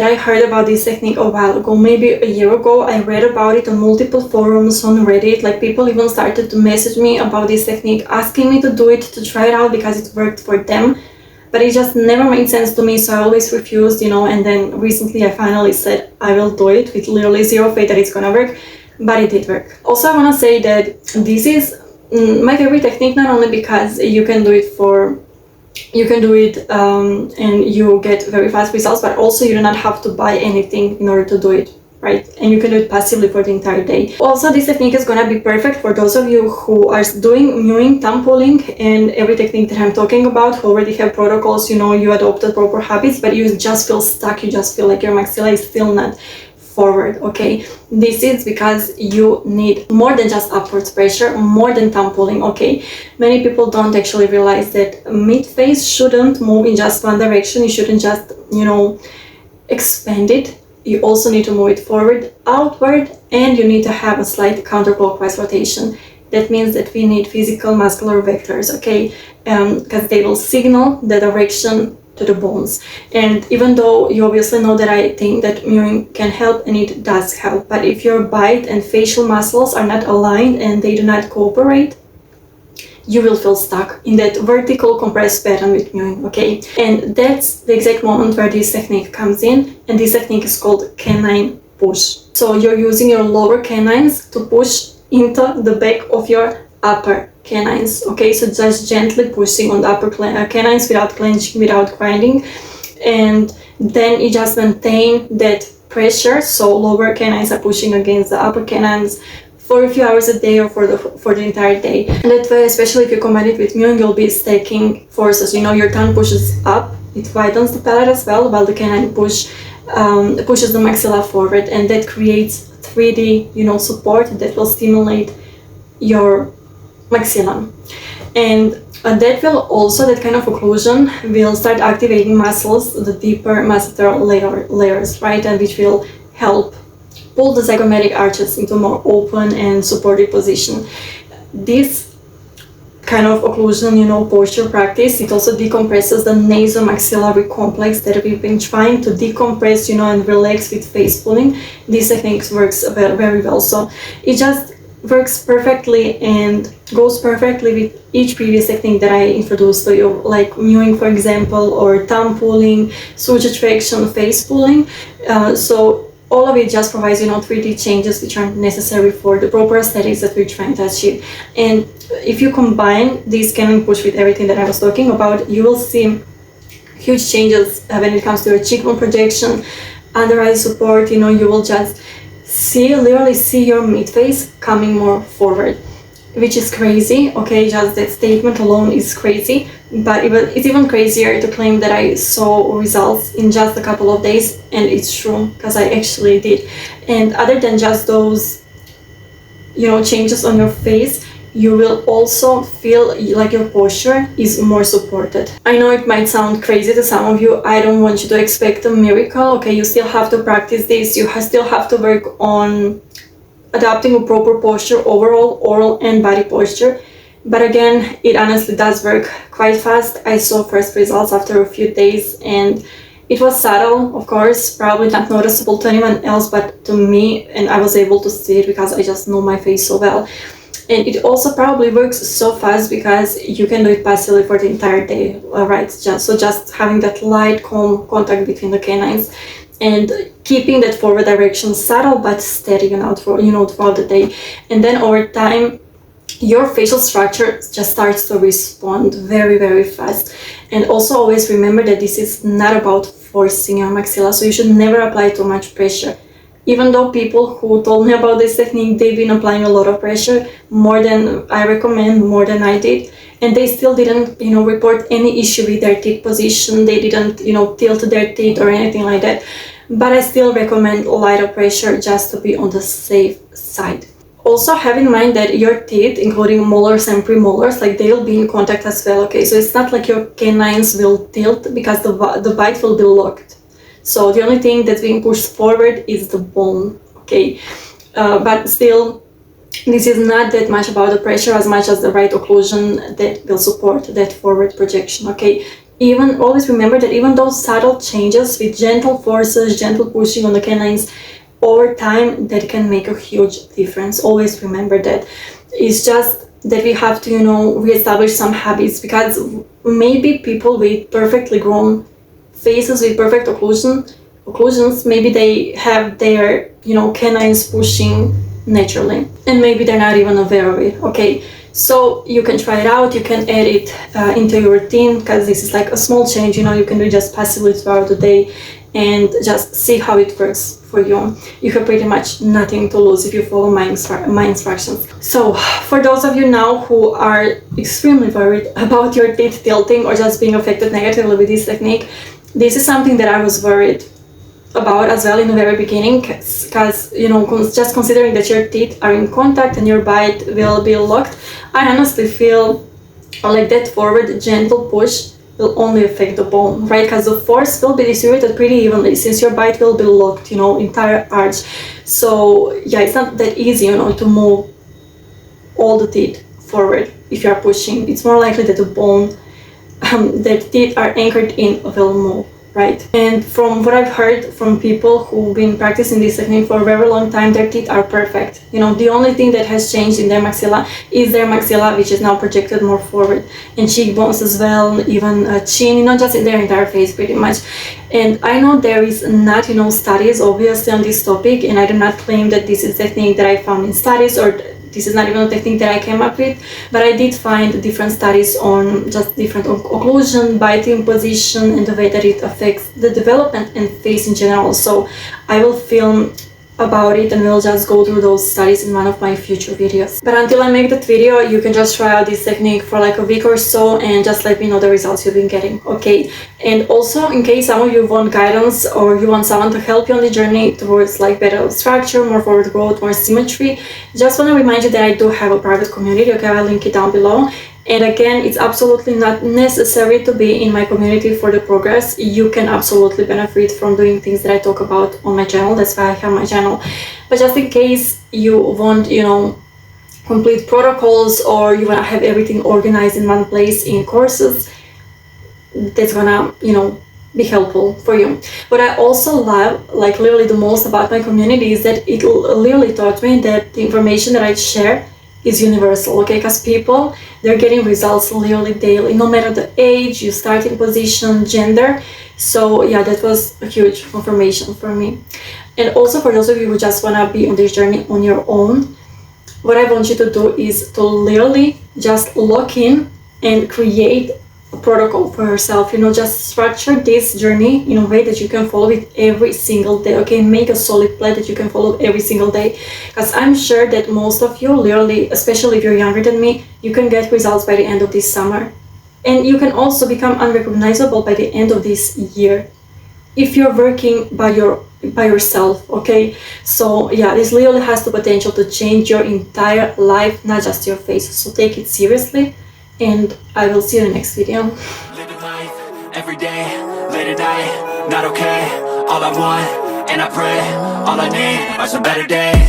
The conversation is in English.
I heard about this technique a while ago, maybe a year ago. I read about it on multiple forums on Reddit. Like, people even started to message me about this technique, asking me to do it, to try it out because it worked for them. But it just never made sense to me, so I always refused, and then recently I finally said I will do it with literally zero faith that it's gonna work, but it did work. Also, I wanna say that this is my favorite technique, not only because you can do it and you get very fast results, but also you do not have to buy anything in order to do it, right? And you can do it passively for the entire day. Also, this technique is gonna be perfect for those of you who are doing mewing, thumb pulling, and every technique that I'm talking about, who already have protocols, you adopted proper habits, but you just feel stuck, you just feel like your maxilla is still not forward, okay? This is because you need more than just upwards pressure, more than thumb pulling, okay? Many people don't actually realize that mid-face shouldn't move in just one direction. You shouldn't just, expand it. You also need to move it forward, outward, and you need to have a slight counterclockwise rotation. That means that we need physical muscular vectors, okay? Because they will signal the direction to the bones. And even though you obviously know that I think that mewing can help, and it does help, but if your bite and facial muscles are not aligned and they do not cooperate, you will feel stuck in that vertical compressed pattern with mewing, okay? And that's the exact moment where this technique comes in, and this technique is called canine push. So you're using your lower canines to push into the back of your upper canines, okay? So just gently pushing on the upper canines without clenching, without grinding, and then you just maintain that pressure. So lower canines are pushing against the upper canines for a few hours a day, or for the entire day. And that way, especially if you combine it with mewing, you'll be stacking forces. Your tongue pushes up, it widens the palate as well, while the canine pushes the maxilla forward, and that creates 3D support that will stimulate your maxilla. And that kind of occlusion will start activating muscles, the deeper masseter layers, right? And which will help pull the zygomatic arches into a more open and supported position. This kind of occlusion, posture practice, it also decompresses the nasomaxillary complex that we've been trying to decompress, and relax with face pulling. This technique works very well. So it just works perfectly and goes perfectly with each previous technique that I introduced to you, like mewing, for example, or thumb pulling, suture traction, face pulling. So all of it just provides 3D changes which are necessary for the proper aesthetics that we're trying to achieve. And if you combine this canine push with everything that I was talking about, you will see huge changes when it comes to your cheekbone projection, under eye support. You will just literally see your mid-face coming more forward, which is crazy, okay? Just that statement alone is crazy, but it's even crazier to claim that I saw results in just a couple of days, and it's true, because I actually did. And other than just those, changes on your face, you will also feel like your posture is more supported. I know it might sound crazy to some of you. I don't want you to expect a miracle, okay? You still have to practice this. You still have to work on adapting a proper posture, overall oral and body posture. But again, it honestly does work quite fast. I saw first results after a few days, and it was subtle, of course, probably not noticeable to anyone else, but to me, and I was able to see it because I just know my face so well. And it also probably works so fast because you can do it passively for the entire day, right? Just having that light, calm contact between the canines, and keeping that forward direction subtle but steady, throughout the day. And then over time, your facial structure just starts to respond very, very fast. And also always remember that this is not about forcing your maxilla, so you should never apply too much pressure. Even though people who told me about this technique, they've been applying a lot of pressure, more than I recommend, more than I did, and they still didn't, report any issue with their teeth position. They didn't, tilt their teeth or anything like that. But I still recommend lighter pressure just to be on the safe side. Also have in mind that your teeth, including molars and premolars, they'll be in contact as well, okay? So it's not like your canines will tilt because the bite will be locked. So the only thing that's being pushed forward is the bone, okay? But still, this is not that much about the pressure as much as the right occlusion that will support that forward projection, okay? even always remember that even those subtle changes with gentle forces, gentle pushing on the canines over time, that can make a huge difference. Always remember that. It's just that we have to, reestablish some habits, because maybe people with perfectly grown faces with perfect occlusions, maybe they have their, canines pushing naturally, and maybe they're not even aware of it. Okay, so you can try it out, you can add it into your routine, because this is like a small change, you can do just passively throughout the day and just see how it works for you. You have pretty much nothing to lose if you follow my instructions. So for those of you now who are extremely worried about your teeth tilting or just being affected negatively with this technique, this is something that I was worried about as well in the very beginning, because just considering that your teeth are in contact and your bite will be locked, I honestly feel like that forward gentle push will only affect the bone, right? Because the force will be distributed pretty evenly, since your bite will be locked, entire arch. So yeah, it's not that easy, to move all the teeth forward if you are pushing. It's more likely that the bone that teeth are anchored in will move, right? And from what I've heard from people who've been practicing this technique for a very long time, their teeth are perfect. The only thing that has changed in their maxilla is their maxilla, which is now projected more forward, and cheekbones as well, even chin, just in their entire face pretty much. And I know there is not, studies obviously on this topic, and I do not claim that this is a technique that I found in studies, or this is not even a technique that I came up with, but I did find different studies on just different occlusion, biting position, and the way that it affects the development and face in general. So I will film about it, and we'll just go through those studies in one of my future videos. But until I make that video, you can just try out this technique for like a week or so and just let me know the results you've been getting, okay? And also, in case some of you want guidance or you want someone to help you on the journey towards like better structure, more forward growth, more symmetry, just want to remind you that I do have a private community, okay? I'll link it down below. And again, it's absolutely not necessary to be in my community for the progress. You can absolutely benefit from doing things that I talk about on my channel. That's why I have my channel. But just in case you want, complete protocols, or you want to have everything organized in one place in courses, that's gonna, be helpful for you. What I also love, like literally the most about my community, is that it literally taught me that the information that I share is universal, okay? Because people, they're getting results literally daily, no matter the age, your starting position, gender. So yeah, that was a huge confirmation for me. And also for those of you who just want to be on this journey on your own, what I want you to do is to literally just lock in and create a protocol for yourself. Just structure this journey in a way that you can follow it every single day, okay? Make a solid plan that you can follow every single day, because I'm sure that most of you, literally, especially if you're younger than me, you can get results by the end of this summer, and you can also become unrecognizable by the end of this year if you're working by yourself, okay? So yeah, this literally has the potential to change your entire life, not just your face. So take it seriously, and I will see you in the next video. Living life every day, late at night, not okay. All I want, and I pray, all I need are some better days.